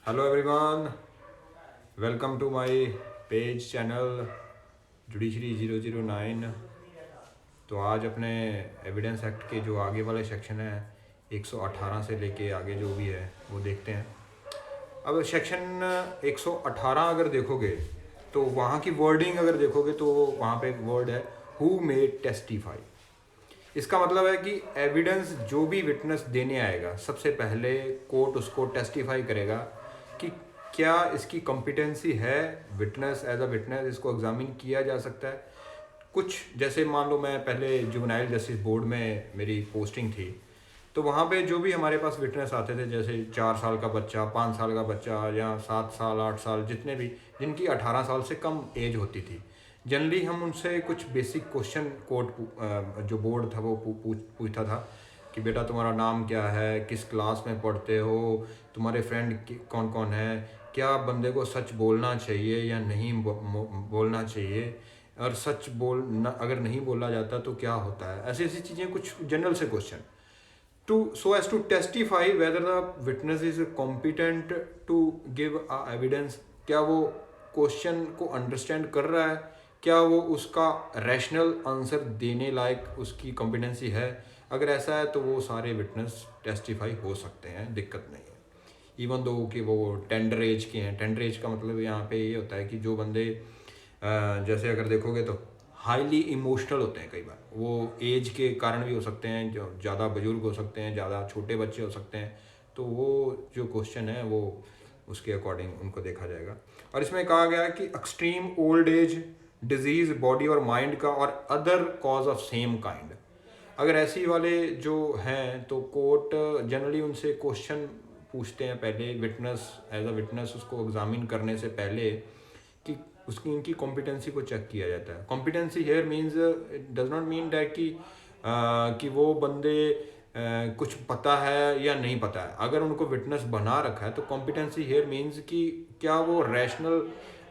Hello everyone, welcome to my page channel judiciary 009। तो आज अपने एविडेंस एक्ट के जो आगे वाले सेक्शन है 118 से लेके आगे जो भी है वो देखते हैं। अब सेक्शन 118 अगर देखोगे तो वहाँ की वर्डिंग अगर देखोगे तो वहाँ पे एक वर्ड है हु मे टेस्टिफाई। इसका मतलब है कि एविडेंस जो भी विटनेस देने आएगा सबसे पहले कोर्ट उसको टेस्टिफाई करेगा कि क्या इसकी कॉम्पिटेंसी है, विटनेस एज अ विटनेस इसको एग्जामिन किया जा सकता है। कुछ जैसे मान लो मैं पहले जुवेनाइल जस्टिस बोर्ड में मेरी पोस्टिंग थी, तो वहाँ पे जो भी हमारे पास विटनेस आते थे जैसे 4 साल का बच्चा, 5 साल का बच्चा या 7 साल 8 साल, जितने भी जिनकी 18 साल से कम एज होती थी, जनरली हम उनसे कुछ बेसिक क्वेश्चन कोर्ट जो बोर्ड था वो पूछता था कि बेटा तुम्हारा नाम क्या है, किस क्लास में पढ़ते हो, तुम्हारे फ्रेंड कौन कौन है, क्या बंदे को सच बोलना चाहिए या नहीं बोलना चाहिए, और सच अगर नहीं बोला जाता तो क्या होता है। ऐसी ऐसी चीज़ें, कुछ जनरल से question to so as to testify whether the witness is competent to give a evidence। क्या वो क्वेश्चन को अंडरस्टैंड कर रहा है, क्या वो उसका रैशनल आंसर देने लायक उसकी कॉम्पिटेंसी है। अगर ऐसा है तो वो सारे विटनेस टेस्टिफाई हो सकते हैं, दिक्कत नहीं है। इवन दो कि वो टेंडर एज के हैं। टेंडर एज का मतलब यहाँ पे ये होता है कि जो बंदे जैसे अगर देखोगे तो हाईली इमोशनल होते हैं, कई बार वो एज के कारण भी हो सकते हैं, जो ज़्यादा बुजुर्ग हो सकते हैं, ज़्यादा छोटे बच्चे हो सकते हैं। तो वो जो क्वेश्चन है वो उसके अकॉर्डिंग उनको देखा जाएगा। और इसमें कहा गया है कि extreme old age, disease body और माइंड का और other cause of same kind, अगर ऐसी वाले जो हैं तो कोर्ट जनरली उनसे क्वेश्चन पूछते हैं पहले, विटनेस एज अ विटनेस उसको एग्जामिन करने से पहले कि उसकी इनकी कॉम्पिटेंसी को चेक किया जाता है। Competency here means it does not mean that कि वो बंदे कुछ पता है या नहीं पता है। अगर उनको विटनेस बना रखा है तो कॉम्पिटेंसी हेयर मीन्स कि क्या वो रैशनल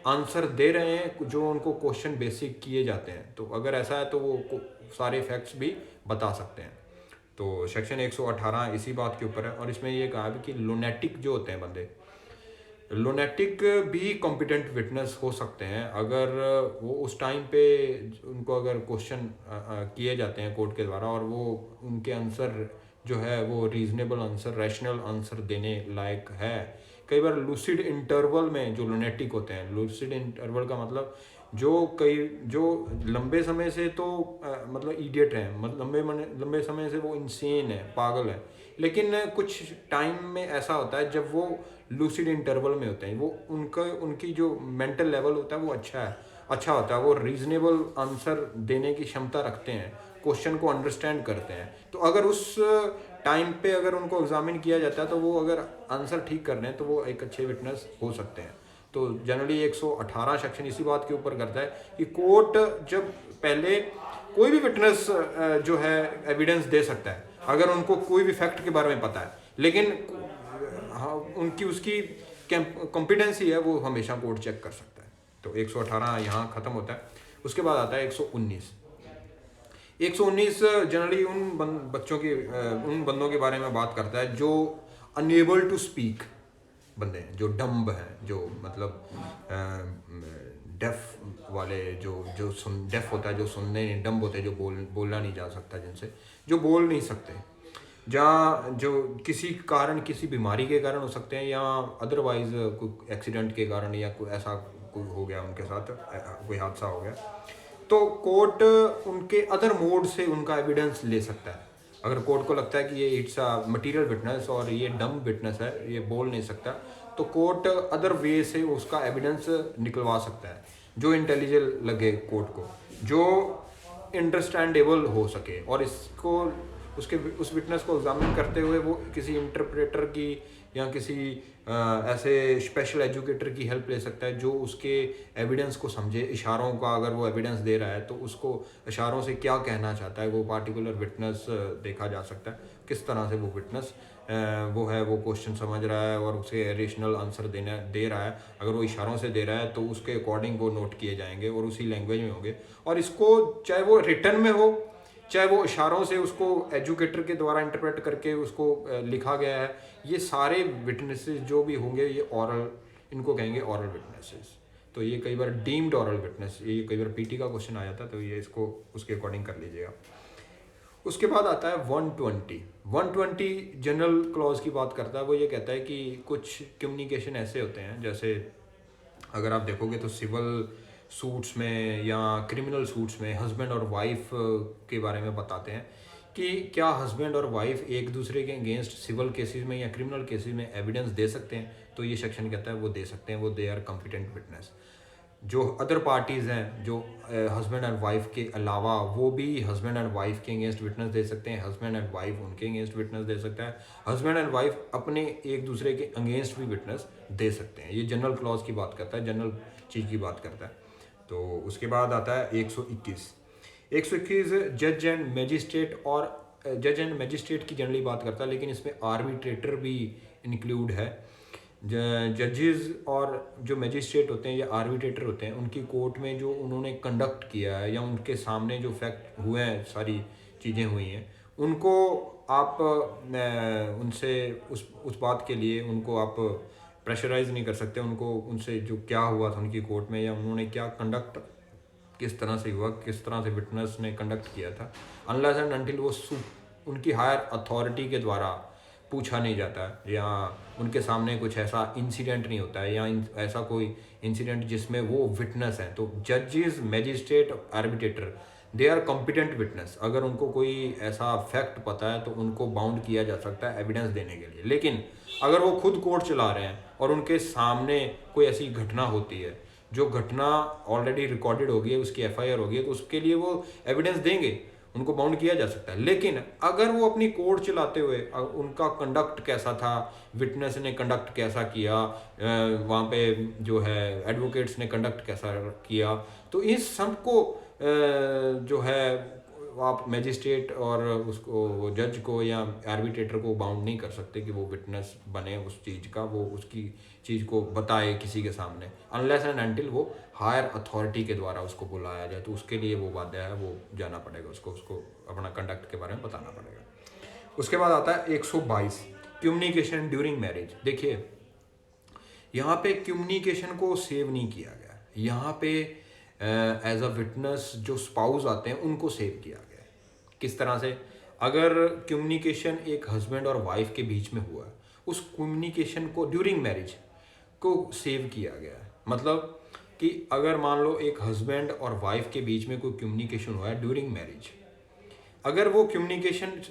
आंसर दे रहे हैं जो उनको क्वेश्चन बेसिक किए जाते हैं। तो अगर ऐसा है तो वो सारे फैक्ट्स भी बता सकते हैं। तो सेक्शन 118 इसी बात के ऊपर है। और इसमें ये कहा भी कि लुनेटिक जो होते हैं बंदे, लुनेटिक भी कॉम्पिटेंट विटनेस हो सकते हैं अगर वो उस टाइम पे उनको अगर क्वेश्चन किए जाते हैं कोर्ट के द्वारा और वो उनके आंसर जो है वो रीजनेबल आंसर, रैशनल आंसर देने लायक है। कई बार लूसिड इंटरवल में जो लुनेटिक होते हैं, लूसिड इंटरवल का मतलब जो लंबे समय से तो मतलब इडियट हैं, मतलब लंबे समय से वो इंसेन है, पागल है, लेकिन कुछ टाइम में ऐसा होता है जब वो लूसिड इंटरवल में होते हैं, वो उनकी जो मेंटल लेवल होता है वो अच्छा होता है, वो रीजनेबल आंसर देने की क्षमता रखते हैं, क्वेश्चन को अंडरस्टैंड करते हैं। तो अगर उस टाइम पे अगर उनको एग्जामिन किया जाता है तो वो अगर आंसर ठीक कर रहे हैं तो वो एक अच्छे विटनेस हो सकते हैं। तो जनरली 118 सेक्शन इसी बात के ऊपर करता है कि कोर्ट जब पहले कोई भी विटनेस जो है एविडेंस दे सकता है अगर उनको कोई भी फैक्ट के बारे में पता है, लेकिन हाँ उनकी उसकी कॉम्पिटेंसी है वो हमेशा कोर्ट चेक कर सकता है। तो 118 यहाँ ख़त्म होता है। उसके बाद आता है 119। 119 जनरली बच्चों के उन बंदों के बारे में बात करता है जो अनएबल टू स्पीक बंदे हैं, जो डम्ब हैं, जो मतलब डेफ वाले, जो डेफ होता है, जो सुनने डम्ब होते हैं, जो बोलना नहीं जा सकता, जिनसे जो बोल नहीं सकते, जहाँ जो किसी कारण, किसी बीमारी के कारण हो सकते हैं या अदरवाइज कोई एक्सीडेंट के कारण या कोई ऐसा कोई हो गया उनके साथ, कोई हादसा हो गया, तो कोर्ट उनके अदर मोड से उनका एविडेंस ले सकता है। अगर कोर्ट को लगता है कि ये इट्स अ मटीरियल विटनेस और ये डम विटनेस है, ये बोल नहीं सकता, तो कोर्ट अदर वे से उसका एविडेंस निकलवा सकता है जो इंटेलिजेंट लगे कोर्ट को, जो अंडरस्टैंडेबल हो सके, और इसको उस विटनेस को एग्जामिन करते हुए वो किसी इंटरप्रेटर की या किसी ऐसे स्पेशल एजुकेटर की हेल्प ले सकता है जो उसके एविडेंस को समझे। इशारों का अगर वो एविडेंस दे रहा है तो उसको इशारों से क्या कहना चाहता है वो पार्टिकुलर विटनेस देखा जा सकता है, किस तरह से वो विटनेस वो है वो क्वेश्चन समझ रहा है और उसे रेशनल आंसर दे रहा है। अगर वो इशारों से दे रहा है तो उसके अकॉर्डिंग वो नोट किए जाएंगे और उसी लैंग्वेज में होंगे। और इसको चाहे वो रिटर्न में हो चाहे वो इशारों से उसको एजुकेटर के द्वारा इंटरप्रेट करके उसको लिखा गया है, ये सारे विटनेसेस जो भी होंगे ये ऑरल, इनको कहेंगे ऑरल विटनेसेस। तो ये कई बार डीम्ड ऑरल विटनेस, ये कई बार पीटी का क्वेश्चन आ जाता है, तो ये इसको उसके अकॉर्डिंग कर लीजिएगा। उसके बाद आता है 120 जनरल क्लॉज की बात करता है। वो ये कहता है कि कुछ कम्युनिकेशन ऐसे होते हैं, जैसे अगर आप देखोगे तो सिविल सूट्स में या क्रिमिनल सूट्स में हस्बैंड और वाइफ के बारे में बताते हैं कि क्या हस्बैंड और वाइफ एक दूसरे के अगेंस्ट सिविल केसेस में या क्रिमिनल केसेस में एविडेंस दे सकते हैं। तो ये सेक्शन कहता है वो दे सकते हैं, वो दे आर कॉम्पिटेंट विटनेस। जो अदर पार्टीज़ हैं जो हस्बैंड एंड वाइफ के अलावा, वो भी हस्बैंड एंड वाइफ के अगेंस्ट विटनेस दे सकते हैं, हस्बैंड एंड वाइफ उनके अगेंस्ट विटनेस दे सकता है, हस्बैंड एंड वाइफ अपने एक दूसरे के अगेंस्ट भी विटनेस दे सकते हैं। ये जनरल क्लॉज की बात करता है, जनरल चीज़ की बात करता है। तो उसके बाद आता है 121 जज एंड मैजिस्ट्रेट, और जज एंड मैजिस्ट्रेट की जनरली बात करता है, लेकिन इसमें आर्बिट्रेटर भी इंक्लूड है। जजेस और जो मैजिस्ट्रेट होते हैं या आर्बिट्रेटर होते हैं, उनकी कोर्ट में जो उन्होंने कंडक्ट किया है या उनके सामने जो फैक्ट हुए हैं, सारी चीज़ें हुई हैं, उनको आप उनसे उस बात के लिए उनको आप प्रेशराइज नहीं कर सकते। उनको उनसे जो क्या हुआ था उनकी कोर्ट में या उन्होंने क्या कंडक्ट किस तरह से हुआ, किस तरह से विटनेस ने कंडक्ट किया था, अनलेस एंड अनटिल वो उनकी हायर अथॉरिटी के द्वारा पूछा नहीं जाता है या उनके सामने कुछ ऐसा इंसिडेंट नहीं होता है या ऐसा कोई इंसिडेंट जिसमें वो विटनेस है। तो जजेस, magistrate, arbitrator, they are competent witness. अगर उनको कोई ऐसा फैक्ट पता है तो उनको बाउंड किया जा सकता है एविडेंस देने के लिए। लेकिन अगर वो खुद कोर्ट चला रहे हैं और उनके सामने कोई ऐसी घटना होती है, जो घटना ऑलरेडी रिकॉर्डेड हो गई है, उसकी एफआईआर हो गई है, तो उसके लिए वो एविडेंस देंगे, उनको बाउंड किया जा सकता है। लेकिन अगर वो अपनी कोर्ट चलाते हुए उनका कंडक्ट कैसा था, विटनेस ने कंडक्ट कैसा किया, वहाँ पे जो है एडवोकेट्स ने कंडक्ट कैसा किया, तो इस सब को जो है आप मैजिस्ट्रेट और उसको जज को या आर्बिट्रेटर को बाउंड नहीं कर सकते कि वो विटनेस बने उस चीज़ का, वो उसकी चीज़ को बताए किसी के सामने, अनलेस एंड अनटिल वो हायर अथॉरिटी के द्वारा उसको बुलाया जाए। तो उसके लिए वो बाध्य है, वो जाना पड़ेगा, उसको अपना कंडक्ट के बारे में बताना पड़ेगा। उसके बाद आता है 122 कम्युनिकेशन ड्यूरिंग मैरिज। देखिए यहाँ पे कम्युनिकेशन को सेव नहीं किया गया, यहाँ पे एज अ विटनेस जो स्पाउस आते हैं उनको सेव किया गया है। किस तरह से? अगर कम्युनिकेशन एक हस्बैंड और वाइफ के बीच में हुआ है, उस कम्युनिकेशन को ड्यूरिंग मैरिज को सेव किया गया है। मतलब कि अगर मान लो एक हस्बैंड और वाइफ के बीच में कोई कम्युनिकेशन हुआ है ड्यूरिंग मैरिज, अगर वो कम्युनिकेशन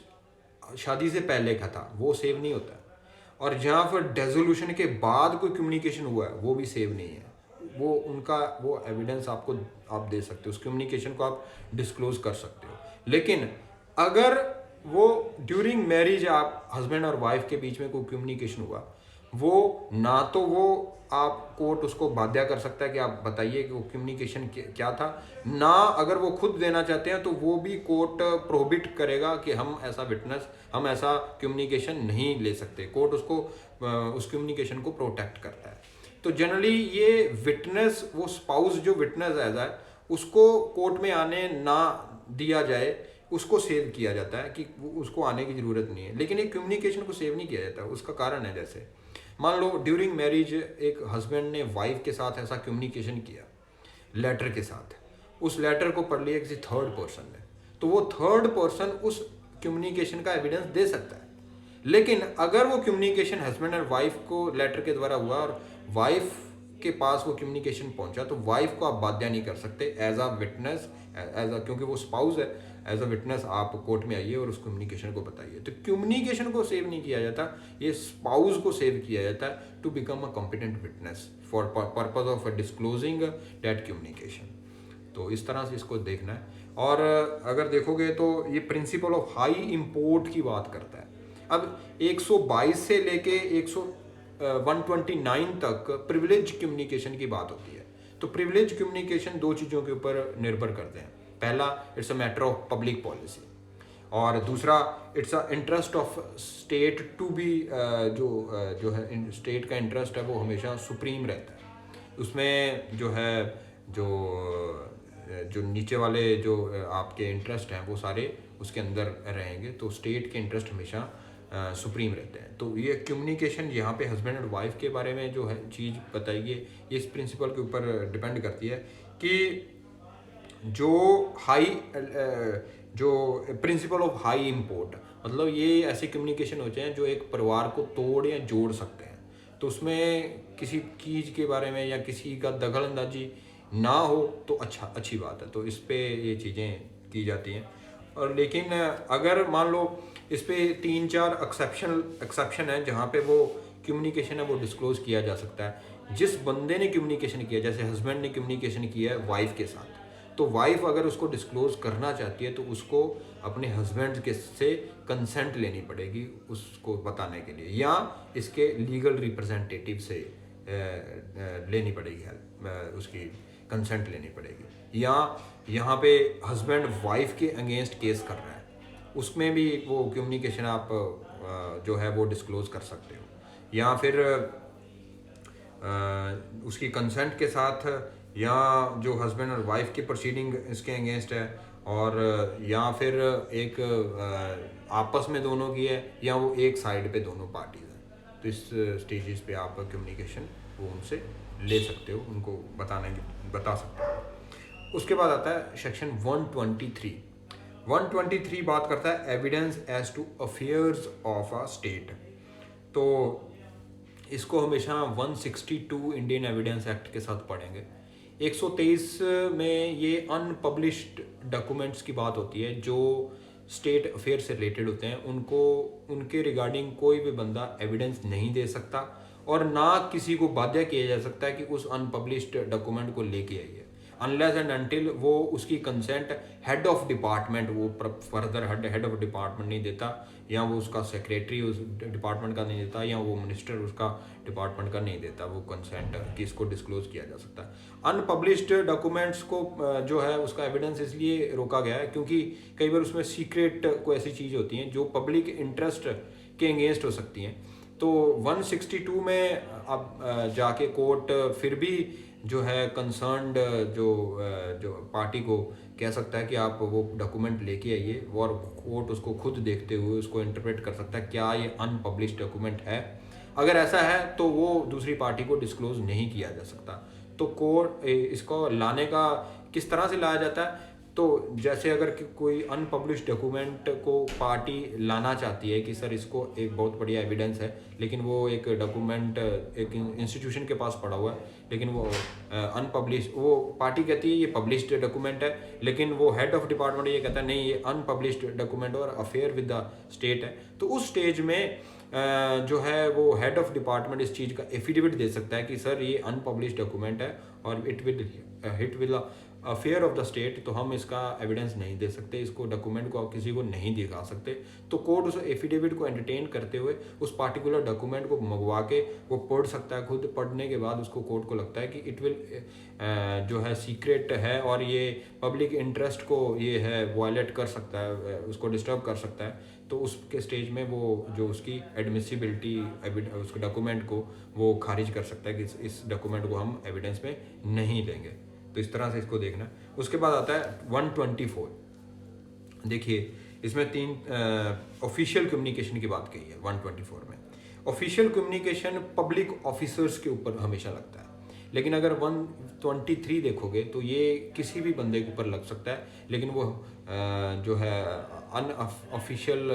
शादी से पहले का था वो सेव नहीं होता, और जहाँ पर डेजोल्यूशन के बाद कोई कम्युनिकेशन हुआ है वो भी सेव नहीं है। वो उनका वो एविडेंस आपको आप दे सकते हो, उस कम्युनिकेशन को आप डिस्क्लोज कर सकते हो। लेकिन अगर वो ड्यूरिंग मैरिज आप हस्बैंड और वाइफ के बीच में कोई कम्युनिकेशन हुआ, वो ना तो वो आप कोर्ट उसको बाध्य कर सकता है कि आप बताइए कि वो कम्युनिकेशन क्या था, ना अगर वो खुद देना चाहते हैं तो वो भी कोर्ट प्रोहिबिट करेगा कि हम ऐसा विटनेस, हम ऐसा कम्युनिकेशन नहीं ले सकते। कोर्ट उसको उस कम्युनिकेशन को प्रोटेक्ट करता है। तो जनरली ये विटनेस, वो स्पाउस जो विटनेस है उसको कोर्ट में आने ना दिया जाए, उसको सेव किया जाता है कि उसको आने की ज़रूरत नहीं है। लेकिन एक कम्युनिकेशन को सेव नहीं किया जाता, उसका कारण है जैसे मान लो ड्यूरिंग मैरिज एक हस्बैंड ने वाइफ के साथ ऐसा कम्युनिकेशन किया लेटर के साथ, उस लेटर को पढ़ लिया किसी थर्ड पर्सन ने, तो वो थर्ड पर्सन उस कम्युनिकेशन का एविडेंस दे सकता है। लेकिन अगर वो कम्युनिकेशन हस्बैंड और वाइफ को लेटर के द्वारा हुआ और वाइफ के पास वो कम्युनिकेशन पहुंचा, तो वाइफ को आप बाध्य नहीं कर सकते एज अ विटनेस, क्योंकि वो स्पाउस है, एज अ विटनेस आप कोर्ट में आइए और उस कम्युनिकेशन को बताइए। तो कम्युनिकेशन को सेव नहीं किया जाता, ये स्पाउस को सेव किया जाता है to become a competent witness for purpose of disclosing that communication. तो इस तरह से इसको देखना है। और अगर देखोगे तो ये प्रिंसिपल ऑफ हाई इम्पोर्ट की बात करता है। अब 122 से लेके 129 तक प्रिविलेज कम्युनिकेशन की बात होती है। तो प्रिविलेज कम्युनिकेशन दो चीज़ों के ऊपर निर्भर करते हैं। पहला, it's a matter of public policy, और दूसरा it's a interest of state to be, जो है स्टेट का इंटरेस्ट है वो हमेशा सुप्रीम रहता है। उसमें जो है जो जो नीचे वाले जो आपके इंटरेस्ट हैं वो सारे उसके अंदर रहेंगे, तो स्टेट के इंटरेस्ट हमेशा सुप्रीम रहते हैं। तो ये कम्युनिकेशन यहाँ पे हस्बैंड और वाइफ के बारे में जो है चीज़ बताइए, ये इस प्रिंसिपल के ऊपर डिपेंड करती है कि जो हाई जो प्रिंसिपल ऑफ हाई इम्पोर्ट, मतलब ये ऐसे कम्युनिकेशन होते हैं जो एक परिवार को तोड़ या जोड़ सकते हैं। तो उसमें किसी चीज़ के बारे में या किसी का दखल अंदाजी ना हो तो अच्छी बात है, तो इस पे ये चीज़ें की जाती हैं। और लेकिन अगर मान लो इस पे 3-4 एक्सेप्शन है जहाँ पे वो कम्युनिकेशन है वो डिस्क्लोज किया जा सकता है। जिस बंदे ने कम्युनिकेशन किया, जैसे हस्बैंड ने कम्युनिकेशन किया है वाइफ के साथ, तो वाइफ अगर उसको डिस्क्लोज करना चाहती है तो उसको अपने हस्बैंड के से कंसेंट लेनी पड़ेगी उसको बताने के लिए, या इसके लीगल रिप्रेजेंटेटिव से लेनी पड़ेगी हेल्प, उसकी कंसेंट लेनी पड़ेगी। या यहाँ पे हस्बैंड वाइफ के अगेंस्ट केस कर रहा है, उसमें भी वो कम्युनिकेशन आप जो है वो डिस्क्लोज कर सकते हो, या फिर उसकी कंसेंट के साथ, या जो हस्बैंड और वाइफ की प्रोसीडिंग इसके अगेंस्ट है, और या फिर एक आपस में दोनों की है, या वो एक साइड पे दोनों पार्टीज हैं। तो इस स्टेजेस पे आप कम्युनिकेशन वो उनसे ले सकते हो, उनको बता सकते हो। उसके बाद आता है सेक्शन 123 बात करता है evidence as to affairs of a state. तो इसको हमेशा 162 इंडियन एविडेंस एक्ट के साथ पढ़ेंगे। 123 में ये अनपब्लिश्ड डॉक्यूमेंट्स की बात होती है जो स्टेट अफेयर से रिलेटेड होते हैं, उनके रिगार्डिंग कोई भी बंदा एविडेंस नहीं दे सकता, और ना किसी को बाध्य किया जा सकता है कि उस अनपब्लिश्ड डॉक्यूमेंट को लेके आइए, अनलेस एंड अनटिल वो उसकी कंसेंट हेड ऑफ डिपार्टमेंट, वो फर्दर हेड ऑफ डिपार्टमेंट नहीं देता, या वो उसका सेक्रेटरी उस डिपार्टमेंट का नहीं देता, या वो मिनिस्टर उसका डिपार्टमेंट का नहीं देता वो कंसेंट कि इसको डिस्क्लोज किया जा सकता है। अनपब्लिश्ड डॉक्यूमेंट्स को जो है उसका एविडेंस इसलिए रोका गया है क्योंकि कई बार उसमें सीक्रेट कोई ऐसी चीज़ होती हैं जो पब्लिक इंटरेस्ट के अगेंस्ट हो सकती हैं। तो 162 में अब जाके कोर्ट फिर भी जो है कंसर्न्ड जो पार्टी को कह सकता है कि आप वो डॉक्यूमेंट लेके आइए, और कोर्ट उसको खुद देखते हुए उसको इंटरप्रेट कर सकता है क्या ये अनपब्लिश्ड डॉक्यूमेंट है। अगर ऐसा है तो वो दूसरी पार्टी को डिस्क्लोज नहीं किया जा सकता। तो कोर्ट इसको लाने का किस तरह से लाया जाता है, तो जैसे अगर कोई अनपब्लिश्ड डॉक्यूमेंट को पार्टी लाना चाहती है कि सर इसको एक बहुत बढ़िया एविडेंस है, लेकिन वो एक डॉक्यूमेंट एक इंस्टीट्यूशन के पास पड़ा हुआ है, लेकिन वो अनपब्लिश, वो पार्टी कहती है ये पब्लिश्ड डॉक्यूमेंट है, लेकिन वो हेड ऑफ डिपार्टमेंट ये कहता है नहीं ये अनपब्लिश्ड डॉक्यूमेंट और अफेयर विद द स्टेट है। तो उस स्टेज में जो है वो हेड ऑफ डिपार्टमेंट इस चीज़ का एफिडेविट दे सकता है कि सर ये अनपब्लिश्ड डॉक्यूमेंट है और it will affair of the state, तो हम इसका एविडेंस नहीं दे सकते, इसको डॉक्यूमेंट को किसी को नहीं दिखा सकते। तो कोर्ट उस एफिडेविट को एंटरटेन करते हुए उस पार्टिकुलर डॉक्यूमेंट को मंगवा के वो पढ़ सकता है। खुद पढ़ने के बाद उसको कोर्ट को लगता है कि इट विल जो है सीक्रेट है और ये पब्लिक इंटरेस्ट को ये है वायलेट कर सकता है, उसको डिस्टर्ब कर सकता है, तो उसके स्टेज में वो जो उसकी एडमिसिबिलिटी उसके डॉक्यूमेंट को वो खारिज कर सकता है कि इस डॉक्यूमेंट को हम एविडेंस में नहीं लेंगे। तो इस तरह से इसको देखना। उसके बाद आता है 124। देखिए इसमें 3 ऑफिशियल कम्युनिकेशन की बात कही है 124 में। ऑफिशियल कम्युनिकेशन पब्लिक ऑफिसर्स के ऊपर हमेशा लगता है, लेकिन अगर 123 देखोगे तो ये किसी भी बंदे के ऊपर लग सकता है, लेकिन वो जो है अनऑफिशियल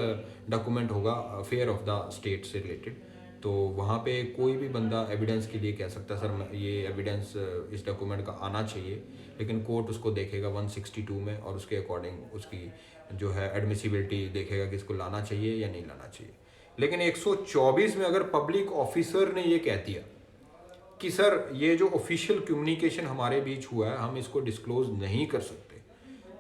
डॉक्यूमेंट होगा अफेयर ऑफ द स्टेट से रिलेटेड। तो वहाँ पे कोई भी बंदा एविडेंस के लिए कह सकता है सर ये एविडेंस इस डॉक्यूमेंट का आना चाहिए, लेकिन कोर्ट उसको देखेगा 162 में और उसके अकॉर्डिंग उसकी जो है एडमिसिबिलिटी देखेगा कि इसको लाना चाहिए या नहीं लाना चाहिए। लेकिन 124 में अगर पब्लिक ऑफिसर ने ये कह दिया कि सर ये जो ऑफिशियल कम्युनिकेशन हमारे बीच हुआ है हम इसको डिस्क्लोज नहीं कर सकते,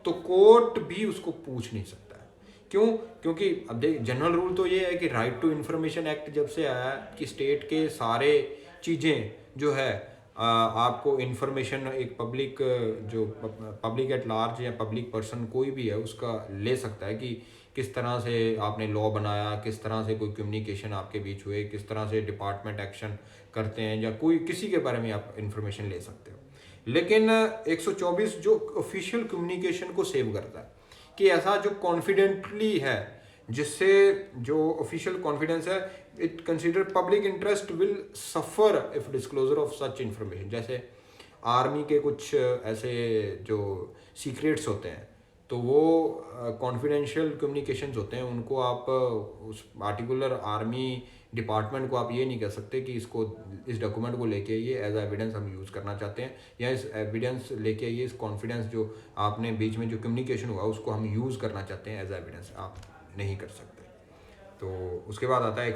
तो कोर्ट भी उसको पूछ नहीं सकता है। क्यों? क्योंकि अब देख जनरल रूल तो ये है कि राइट टू इन्फॉर्मेशन एक्ट जब से आया कि स्टेट के सारे चीज़ें जो है आपको इन्फॉर्मेशन एक पब्लिक एट लार्ज या पब्लिक पर्सन कोई भी है उसका ले सकता है कि किस तरह से आपने लॉ बनाया, किस तरह से कोई कम्युनिकेशन आपके बीच हुए, किस तरह से डिपार्टमेंट एक्शन करते हैं, या कोई किसी के बारे में आप इन्फॉर्मेशन ले सकते हो। लेकिन 124 जो ऑफिशियल कम्युनिकेशन को सेव करता है कि ऐसा जो कॉन्फिडेंटली है, जिससे जो ऑफिशियल कॉन्फिडेंस है, it consider public interest will suffer if disclosure of such information. जैसे आर्मी के कुछ ऐसे जो सीक्रेट्स होते हैं, तो वो कॉन्फिडेंशियल कम्युनिकेशंस होते हैं, उनको आप उस पार्टिकुलर आर्मी डिपार्टमेंट को आप ये नहीं कह सकते कि इसको, इस डॉक्यूमेंट को लेके ये एज एविडेंस हम यूज़ करना चाहते हैं, या इस एविडेंस लेके ये इस कॉन्फिडेंस जो आपने बीच में जो कम्युनिकेशन हुआ उसको हम यूज़ करना चाहते हैं एज एविडेंस, आप नहीं कर सकते। तो उसके बाद आता है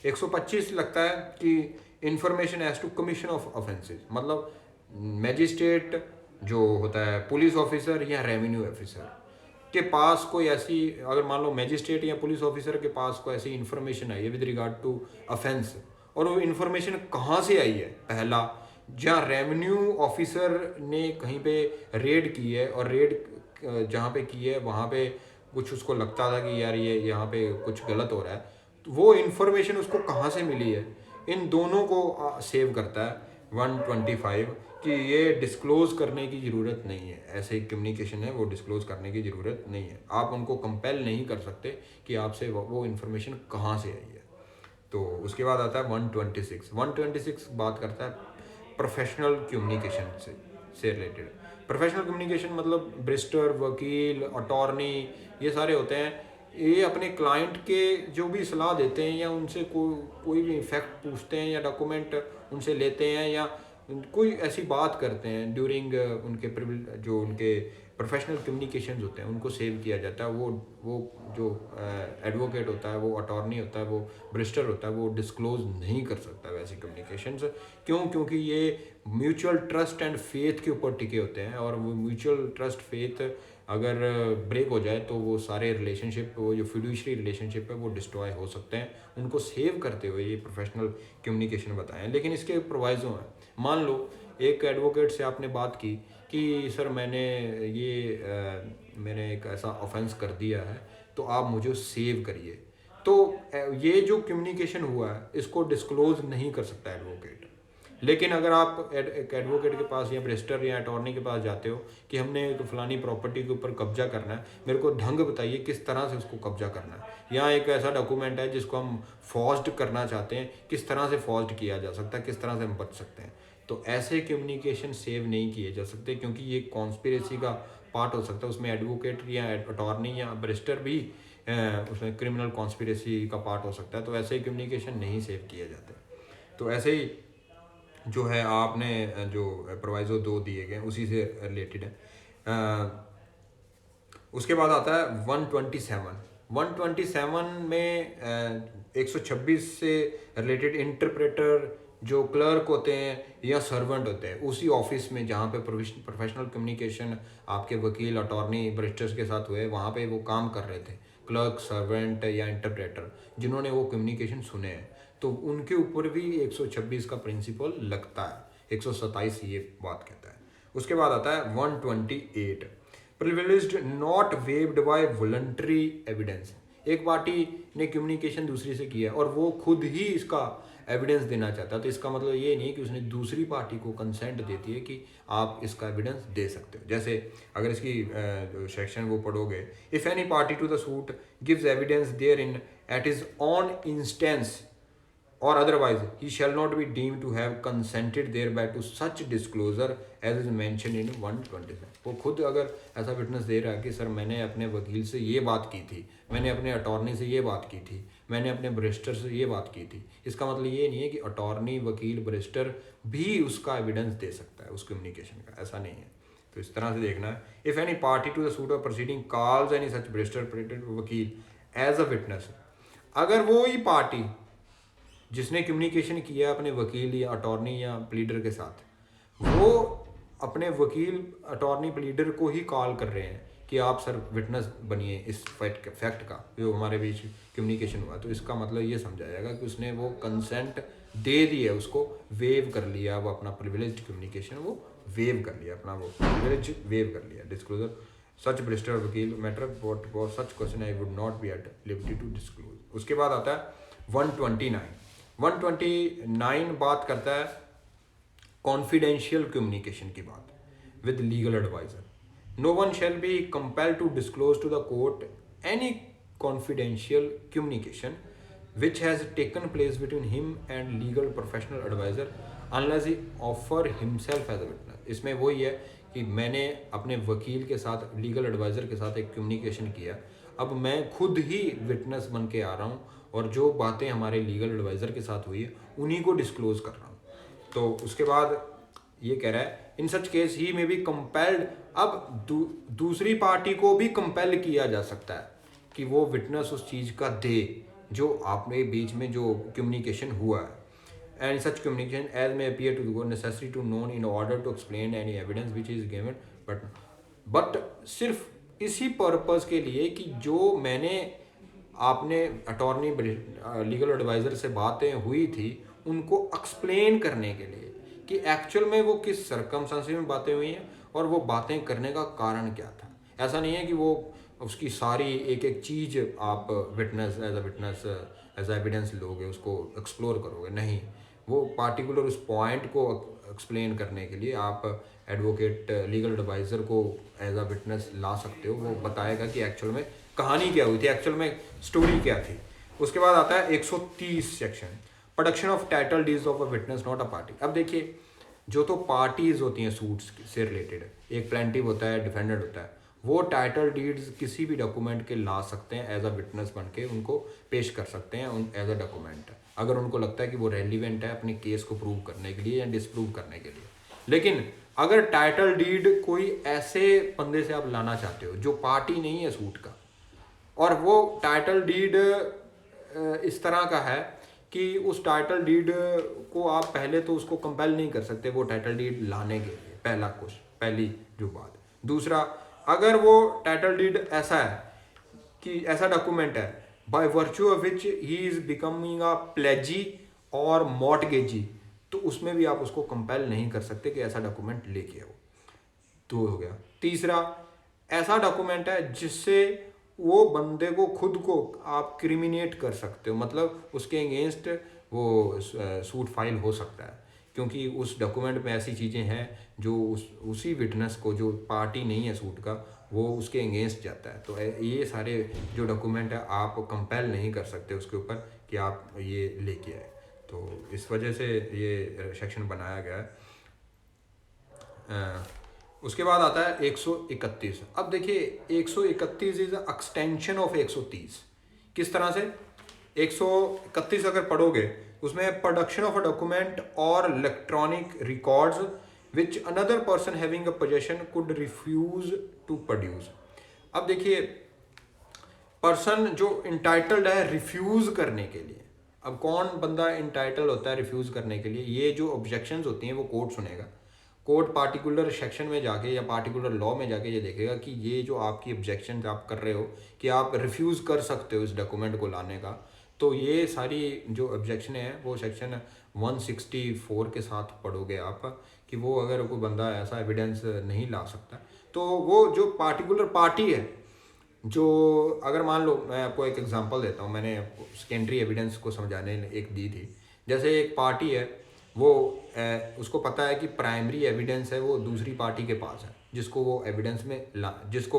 125 लगता है कि information as to commission of offences, मतलब मैजिस्ट्रेट जो होता है, पुलिस ऑफिसर या रेवेन्यू ऑफिसर के पास कोई ऐसी, अगर मान लो मैजिस्ट्रेट या पुलिस ऑफिसर के पास कोई ऐसी इन्फॉर्मेशन आई है विद रिगार्ड टू ऑफेंस, और वो इन्फॉर्मेशन कहाँ से आई है, पहला, जहाँ रेवेन्यू ऑफिसर ने कहीं पे रेड की है, और रेड जहाँ पे की है वहाँ पे कुछ उसको लगता था कि यार ये यहाँ पे कुछ गलत हो रहा है, तो वो इन्फॉर्मेशन उसको कहाँ से मिली है, इन दोनों को सेव करता है 125 कि ये डिस्क्लोज करने की ज़रूरत नहीं है, ऐसे कम्युनिकेशन है वो डिस्क्लोज करने की ज़रूरत नहीं है, आप उनको कंपेल नहीं कर सकते कि आपसे वो इन्फॉर्मेशन कहाँ से आई है। तो उसके बाद आता है 126 बात करता है प्रोफेशनल कम्युनिकेशन से रिलेटेड। प्रोफेशनल कम्युनिकेशन मतलब ब्रिस्टर, वकील, अटॉर्नी, ये सारे होते हैं, ये अपने क्लाइंट के जो भी सलाह देते हैं या उनसे कोई भी फैक्ट पूछते हैं या डॉक्यूमेंट उनसे लेते हैं या कोई ऐसी बात करते हैं ड्यूरिंग उनके जो उनके प्रोफेशनल कम्युनिकेशंस होते हैं, उनको सेव किया जाता है। वो जो एडवोकेट होता है, वो अटॉर्नी होता है, वो ब्रिस्टर होता है, वो डिस्क्लोज नहीं कर सकता वैसी कम्युनिकेशंस। क्योंकि ये म्यूचुअल ट्रस्ट एंड फेथ के ऊपर टिके होते हैं, और वो म्यूचुअल ट्रस्ट फेथ अगर ब्रेक हो जाए तो वो सारे रिलेशनशिप, वो जो फिड्यूशरी रिलेशनशिप है वो डिस्ट्रॉय हो सकते हैं। उनको सेव करते हुए ये प्रोफेशनल कम्युनिकेशन बताएं, लेकिन इसके प्रोवाइजो हैं। मान लो एक एडवोकेट से आपने बात की कि सर मैंने एक ऐसा ऑफेंस कर दिया है, तो आप मुझे सेव करिए, तो ये जो कम्युनिकेशन हुआ है इसको डिस्क्लोज नहीं कर सकता एडवोकेट। लेकिन अगर आप एक एडवोकेट के पास या ब्रिस्टर या अटॉर्नी के पास जाते हो कि हमने तो फलानी प्रॉपर्टी के ऊपर कब्जा करना है, मेरे को ढंग बताइए किस तरह से उसको कब्जा करना है, या एक ऐसा डॉक्यूमेंट है जिसको हम फॉर्ज्ड करना चाहते हैं, किस तरह से फॉर्ज्ड किया जा सकता है, किस तरह से हम बच सकते हैं, तो ऐसे कम्युनिकेशन सेव नहीं किए जा सकते, क्योंकि ये कॉन्स्पिरेसी का पार्ट हो सकता है। उसमें एडवोकेट या अटॉर्नी या ब्रिस्टर भी उसमें क्रिमिनल कॉन्स्पिरेसी का पार्ट हो सकता है, तो ऐसे ही कम्युनिकेशन नहीं सेव किए जाते। तो ऐसे ही जो है आपने जो प्रोवाइजो 2 दिए गए उसी से रिलेटेड है। उसके बाद आता है 127 में 126 से रिलेटेड इंटरप्रेटर जो क्लर्क होते हैं या सर्वेंट होते हैं उसी ऑफिस में जहाँ पे प्रोफेशनल कम्युनिकेशन आपके वकील, अटॉर्नी, बैरिस्टर्स के साथ हुए, वहाँ पे वो काम कर रहे थे, क्लर्क, सर्वेंट या इंटरप्रेटर, जिन्होंने वो कम्युनिकेशन सुने हैं, तो उनके ऊपर भी 126 का प्रिंसिपल लगता है। 127 ये बात कहता है। उसके बाद आता है 128 privileged not waived by voluntary evidence. एक पार्टी ने कम्युनिकेशन दूसरी से किया और वो खुद ही इसका एविडेंस देना चाहता है, तो इसका मतलब ये नहीं कि उसने दूसरी पार्टी को कंसेंट देती है कि आप इसका एविडेंस दे सकते हो। जैसे अगर इसकी सेक्शन वो पढ़ोगे, if any party to the suit gives evidence therein at his own instance or otherwise he shall not be deemed to have consented thereby to such disclosure as is mentioned in 127। वो खुद अगर ऐसा witness दे रहा है कि sir मैंने अपने वकील से ये बात की थी, मैंने अपने अटॉर्नी से ये बात की थी, मैंने अपने बैरिस्टर से ये बात की थी, इसका मतलब ये नहीं है कि अटॉर्नी, वकील, बैरिस्टर भी उसका एविडेंस दे सकता है उस कम्युनिकेशन का, ऐसा नहीं है। तो इस तरह से देखना है। If any party to the suit of proceeding calls any such barrister, वकील एज अ विटनेस, अगर वो ही पार्टी जिसने कम्युनिकेशन किया अपने वकील या अटॉर्नी या प्लीडर के साथ, वो अपने वकील, अटॉर्नी, प्लीडर को ही कॉल कर रहे हैं कि आप सर विटनेस बनिए इस फैक्ट का जो हमारे बीच कम्युनिकेशन हुआ, तो इसका मतलब ये समझा जाएगा कि उसने वो कंसेंट दे दी है, उसको वेव कर लिया, वो अपना प्रिविलेज्ड कम्युनिकेशन वो वेव कर लिया, अपना वो प्रिविलेज वेव कर लिया। डिस्क्लोजर सच बैरिस्टर वकील matter for such question I would not be at liberty to disclose. उसके बाद आता है 129 बात करता है कॉन्फिडेंशियल कम्युनिकेशन की बात with legal adviser. No one shall be compelled to disclose to the court any confidential communication which has taken place between him and legal professional advisor unless he offer himself as a witness। इसमें वही है कि मैंने अपने वकील के साथ legal adviser के साथ एक कम्युनिकेशन किया, अब मैं खुद ही विटनेस बन के आ रहा हूँ और जो बातें हमारे लीगल एडवाइज़र के साथ हुई है उन्हीं को डिस्क्लोज कर रहा हूँ। तो उसके बाद ये कह रहा है इन सच केस ही में बी कंपेल्ड। अब दूसरी पार्टी को भी कंपेल किया जा सकता है कि वो विटनेस उस चीज़ का दे जो आपने बीच में जो कम्युनिकेशन हुआ है। And such communication as may appear to the necessary to known in order to explain any evidence which is given, but सिर्फ इसी पर्पज़ के लिए कि जो मैंने आपने अटॉर्नी लीगल एडवाइज़र से बातें हुई थी उनको एक्सप्लेन करने के लिए कि एक्चुअल में वो किस सर्कमस्टेंसेस में बातें हुई हैं और वो बातें करने का कारण क्या था। ऐसा नहीं है कि वो उसकी सारी एक एक चीज़ आप विटनेस एज एविडेंस लोगे, उसको एक्सप्लोर करोगे, नहीं, वो पार्टिकुलर उस पॉइंट को एक्सप्लेन करने के लिए आप एडवोकेट लीगल एडवाइज़र को एज अ विटनेस ला सकते हो। वो बताएगा कि एक्चुअल में कहानी क्या हुई थी, एक्चुअल में स्टोरी क्या थी। उसके बाद आता है 130 section, production of title deeds of a witness not a party. अब देखिए, जो तो पार्टीज होती हैं सूट्स से रिलेटेड, एक प्लेंटिव होता है, डिफेंडेंट होता है, वो टाइटल डीड्स किसी भी डॉक्यूमेंट के ला सकते हैं एज अ विटनेस बन के, उनको पेश कर सकते हैं एज अ डॉक्यूमेंट, अगर उनको लगता है कि वो रेलिवेंट है अपने केस को प्रूव करने के लिए या डिसप्रूव करने के लिए। लेकिन अगर टाइटल डीड कोई ऐसे बंदे से आप लाना चाहते हो जो पार्टी नहीं है सूट का, और वो टाइटल डीड इस तरह का है कि उस टाइटल डीड को आप पहले तो उसको कंपेल नहीं कर सकते वो टाइटल डीड लाने के लिए, पहली जो बात। दूसरा, अगर वो टाइटल डीड ऐसा है कि ऐसा डॉक्यूमेंट है by virtue of which he is becoming a प्लेजी और मॉर्टगेजी, तो उसमें भी आप उसको कंपेल नहीं कर सकते कि ऐसा डॉक्यूमेंट लेके आओ। तो हो गया। तीसरा, ऐसा डॉक्यूमेंट है जिससे वो बंदे को खुद को आप क्रिमिनेट कर सकते हो, मतलब उसके अगेंस्ट वो सूट फाइल हो सकता है, क्योंकि उस डॉक्यूमेंट में ऐसी चीज़ें हैं जो उसी विटनेस को, जो पार्टी नहीं है सूट का, वो उसके अगेंस्ट जाता है। तो ये सारे जो डॉक्यूमेंट है आप कंपेल नहीं कर सकते उसके ऊपर कि आप ये लेके आए। तो इस वजह से ये सेक्शन बनाया गया है। उसके बाद आता है 131। अब देखिए 131 इज एक्सटेंशन ऑफ 130। किस तरह से? 131 अगर पढ़ोगे उसमें प्रोडक्शन ऑफ अ डॉक्यूमेंट और electronic records which another person having a possession could refuse to produce. अब देखिए, पर्सन जो इंटाइटल्ड है रिफ्यूज करने के लिए, अब कौन बंदा इंटाइटल होता है रिफ्यूज करने के लिए? ये जो ऑब्जेक्शंस होती हैं वो कोर्ट सुनेगा। कोर्ट पार्टिकुलर सेक्शन में जाके या पार्टिकुलर लॉ में जाके ये देखेगा कि ये जो आपकी ऑब्जेक्शन आप कर रहे हो कि आप रिफ्यूज़ कर सकते हो इस डॉक्यूमेंट को लाने का, तो ये सारी जो ऑब्जेक्शन है वो सेक्शन 164 के साथ पढ़ोगे आप कि वो अगर कोई बंदा ऐसा एविडेंस नहीं ला सकता, तो वो जो पार्टिकुलर पार्टी है, जो अगर मान लो, मैं आपको एक एग्जांपल देता हूँ, मैंने सेकेंडरी एविडेंस को समझाने एक दी थी। जैसे एक पार्टी है, वो उसको पता है कि प्राइमरी एविडेंस है वो दूसरी पार्टी के पास है, जिसको वो एविडेंस में जिसको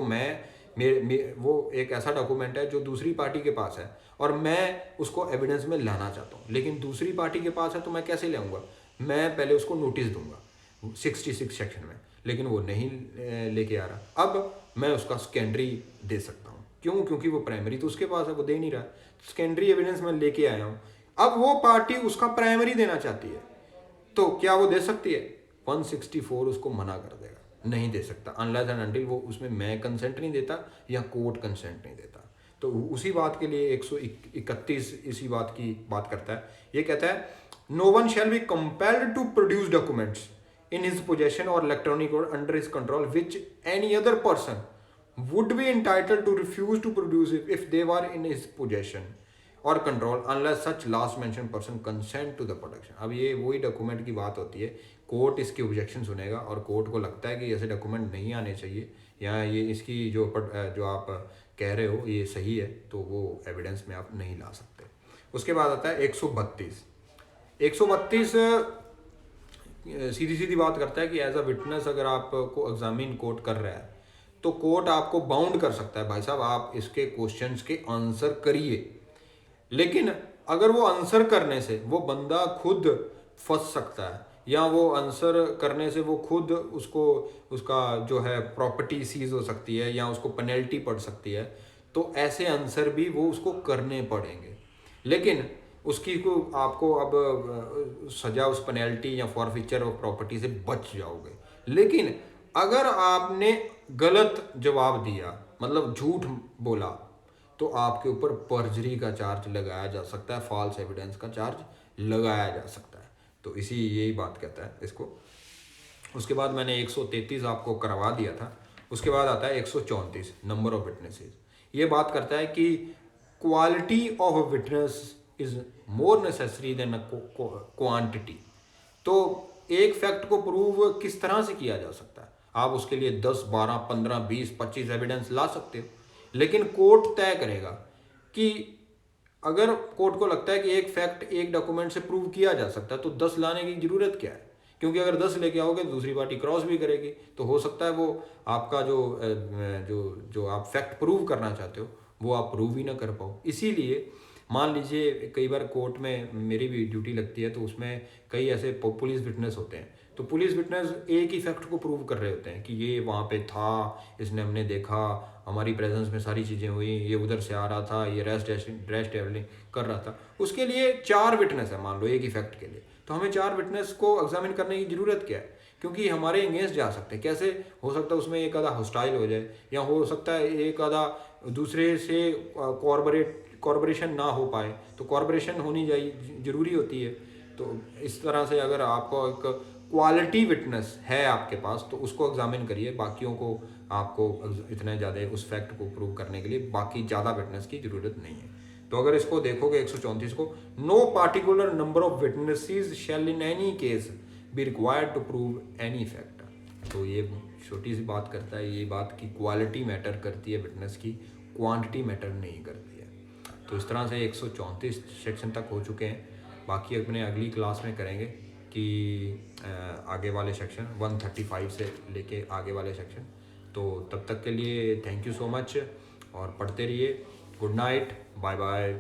वो एक ऐसा डॉक्यूमेंट है जो दूसरी पार्टी के पास है और मैं उसको एविडेंस में लाना चाहता हूँ, लेकिन दूसरी पार्टी के पास है तो मैं कैसे लाऊंगा? मैं पहले उसको नोटिस दूंगा 66 सेक्शन में, लेकिन वो नहीं लेके आ रहा। अब मैं उसका सेकेंडरी दे सकता हूँ। क्यों? क्योंकि वो प्राइमरी तो उसके पास है, वो दे नहीं रहा। सेकेंडरी एविडेंस मैं लेके आया हूँ। अब वो पार्टी उसका प्राइमरी देना चाहती है, तो क्या वो दे सकती है? 164 उसको मना कर देगा, नहीं दे सकता, अनलेस एंड अनटिल वो उसमें मैं कंसेंट नहीं देता या कोर्ट कंसेंट नहीं देता। तो उसी बात के लिए 131 इसी बात की बात करता है। ये कहता है no one shall be compelled to produce documents in his possession or electronic or under his control which any other person would be entitled to refuse to produce it if they were in his possession or control unless such last mentioned person consent to the production। अब ये वही document की बात होती है, court इसकी objection सुनेगा और कोर्ट को लगता है कि ऐसे डॉक्यूमेंट नहीं आने चाहिए या ये इसकी जो आप कह रहे हो ये सही है, तो वो एविडेंस में आप नहीं ला सकते। उसके बाद आता है 132। सीधी सीधी बात करता है कि एज अ विटनेस अगर आपको एग्जामिन कोर्ट कर रहा है तो कोर्ट आपको बाउंड कर सकता है, भाई साहब आप इसके क्वेश्चंस के आंसर करिए। लेकिन अगर वो आंसर करने से वो बंदा खुद फंस सकता है या वो आंसर करने से वो खुद उसको उसका जो है प्रॉपर्टी सीज हो सकती है या उसको पेनल्टी पड़ सकती है, तो ऐसे आंसर भी वो उसको करने पड़ेंगे। लेकिन उसकी को आपको अब सजा उस पेनल्टी या फॉरफीचर ऑफ प्रॉपर्टी से बच जाओगे। लेकिन अगर आपने गलत जवाब दिया, मतलब झूठ बोला, तो आपके ऊपर पर्जरी का चार्ज लगाया जा सकता है, फॉल्स एविडेंस का चार्ज लगाया जा सकता है। तो इसी यही बात कहता है इसको। उसके बाद मैंने 133 आपको करवा दिया था। उसके बाद आता है 134 नंबर ऑफ विटनेसेस। ये बात करता है कि quality of witness is more necessary than quantity. तो एक फैक्ट को प्रूव किस तरह से किया जा सकता है, आप उसके लिए 10, 12, 15, 20, 25 एविडेंस ला सकते हो, लेकिन कोर्ट तय करेगा कि अगर कोर्ट को लगता है कि एक फैक्ट एक डॉक्यूमेंट से प्रूव किया जा सकता है तो 10 लाने की जरूरत क्या है, क्योंकि अगर 10 लेके आओगे तो दूसरी पार्टी क्रॉस भी करेगी, तो हो सकता है वो आपका जो जो जो आप फैक्ट प्रूव करना चाहते हो वो आप प्रूव ही ना कर पाओ। इसीलिए मान लीजिए कई बार कोर्ट में मेरी भी ड्यूटी लगती है, तो उसमें कई ऐसे पुलिस विटनेस होते हैं, तो पुलिस विटनेस एक ही फैक्ट को प्रूव कर रहे होते हैं कि ये वहाँ पे था, इसने हमने देखा, हमारी प्रेजेंस में सारी चीज़ें हुई, ये उधर से आ रहा था, ये रैश ट्रैवलिंग कर रहा था। उसके लिए 4 विटनेस है मान लो एक ही फैक्ट के लिए, तो हमें 4 विटनेस को एग्जामिन करने की ज़रूरत क्या है, क्योंकि हमारे अगेंस्ट जा सकते हैं। कैसे हो सकता है उसमें एक आधा हॉस्टाइल हो जाए, या हो सकता है एक आधा दूसरे से कॉर्पोरेशन ना हो पाए, तो कॉर्पोरेशन होनी चाहिए जरूरी होती है। तो इस तरह से अगर आपको एक क्वालिटी विटनेस है आपके पास तो उसको एग्जामिन करिए, बाकियों को आपको इतने ज़्यादा उस फैक्ट को प्रूव करने के लिए बाकी ज़्यादा विटनेस की ज़रूरत नहीं है। तो अगर इसको देखोगे 134 को, no particular number of witnesses shall in any case be required to prove any fact. तो ये छोटी सी बात करता है, ये बात की क्वालिटी मैटर करती है विटनेस की, क्वांटिटी मैटर नहीं करती है। तो इस तरह से 134 सेक्शन तक हो चुके हैं, बाकी अपने अगली क्लास में करेंगे कि आगे वाले सेक्शन 135 से लेके आगे वाले सेक्शन। तो तब तक के लिए थैंक यू सो मच और पढ़ते रहिए। Good night, bye bye.